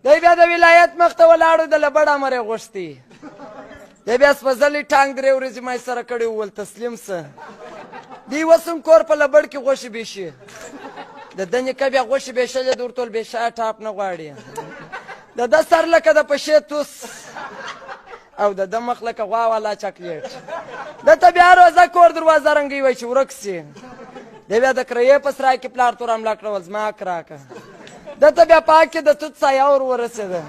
دی بیا د ولایت مخ ته ولاړو د لبړ امر یې غوښتي دی بیا سپځلي ټانک 3 ورځې ما یې سره کړي وول تسلیم سه دی اوس هم کور په لبړ کې غوښې بیشي د ده نیکه بیا غوښې بیشلې د ورته ویل بیشه ټاپ نه غواړي د ده سر لکه د پشې توس او د ده مخ لکه غوا والا چاکلیټ ده ته بیا روزه کور دروازه رنګوي وایي چې ورک سي دی بیا د کرایې په سرای کې پلار تور حمله کړه زما حق راکړه ده ته بیا پاک کې د توت سایه ور ورسېده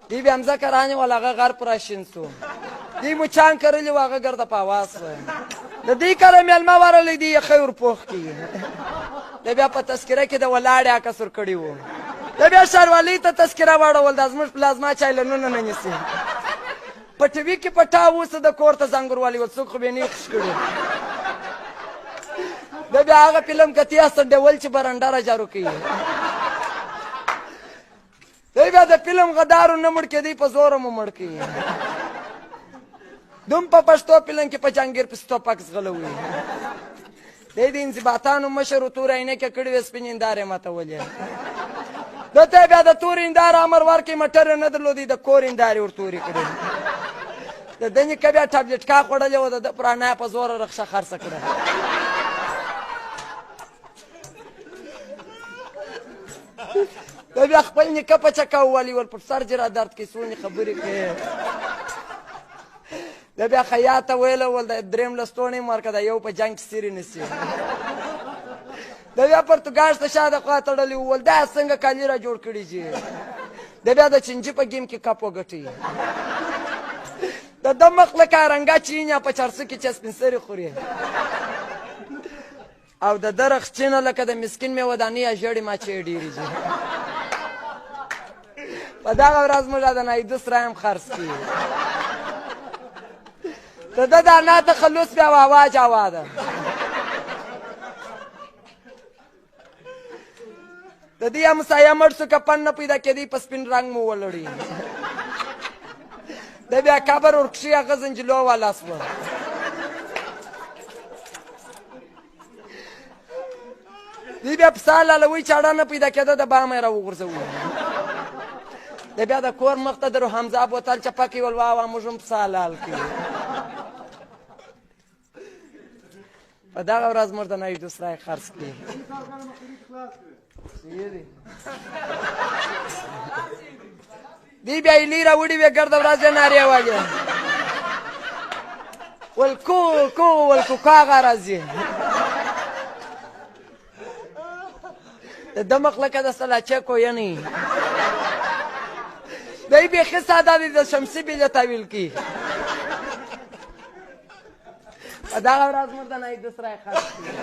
دی بیا مځکه رانیول هغه غر په راشین سو دی مچان کرلي و هغه ګرده په هوا سوه د دې کره میلمه ورغلی دی یخی ور پوخ کړي دی بیا په تذکره کې د ولاړې عکس ور کړي و دی بیا ښاروالۍ ته تذکره واړول دا زموږ پلازما چایلنونه نه نیسي په ټي وي کې پټا اوسه د کور ته زنګ ور والي څوک خو به یې نه خوش کړي دی بیا هغه فلم کتي سنډول چې برنډه را جارو کوي دی بیا د فلم غدارو نه مړ کېدی په زوره مو مړ کوي دوم په پښتو فلم کې په جهانګیر پسې توپک زغلوي دی د انضباطانو مشر و تورې عینکې کړې وې سپین هندارې ماتولې ده ته بیا د تورې هنداره امر ورکړي مټر یې نه درلودی د کور هندارې ور تورې کړې د ده نیکه بیا ټابلیټکا خوړلې وه د ده پرانه په زوره رخصه خرڅه کړه ده بیا خپل نیکه په چکه ووالي ول پر سر جې را درد کوي څونې خبرې کوي ده بیا خیاط ته ویله ول د درېیم لستوڼی مې ورکړه د یو په جنګ کې سیرې نیسي ده بیا پرتګاش ته شاته خوا تړلي وویل دا څنګه کالي را جوړ کړي چې ده بیا د چینجي په ګیم کې کپ وګټي د ده مخ لکه رنګه چینیا په چرسو کې چې سپین سرې خوري او د ده رخچینه لکه د مسکین مې ودانې یا ژېړې ماچې ډېرې دي په دغه ورځ موږ د نایدو سره هم خرڅ کړي د ده د انا تخلص بیا واوا جاوا ده د دې همسایه مړ سو که پن نه پیدا کېدی په سپین رنګ مو ولړي د بیا قبر ورکښي هغه زنجلو والا سوه دی بیا پسه لالوي چاړه نه پیدا کېده د بام یې را وغورځوو د بیا د کور مخ ته د روحمزه بوتل چپکې ول واوا موږ هم پسه حلال کړي په دغه ورځ موږ د نوي دوسرای خرڅ کړي دی بیا ایلي راوړي وې ګرده ورځ یې نارې وهلې ول کو کو ول کوکاغه راځي د ده مخ لکه د سلاچې کوینې دی بیخي ساده دی د شمسي بیله تاویل کي په دغه ورځ موږ د نوي دوسرای خرڅ کړي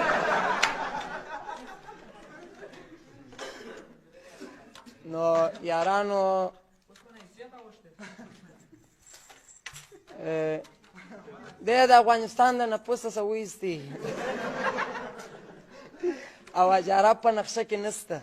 نو یارانو دی د افغانستان د نفوس څخه وایستي او اجاره په نقشه کې نشته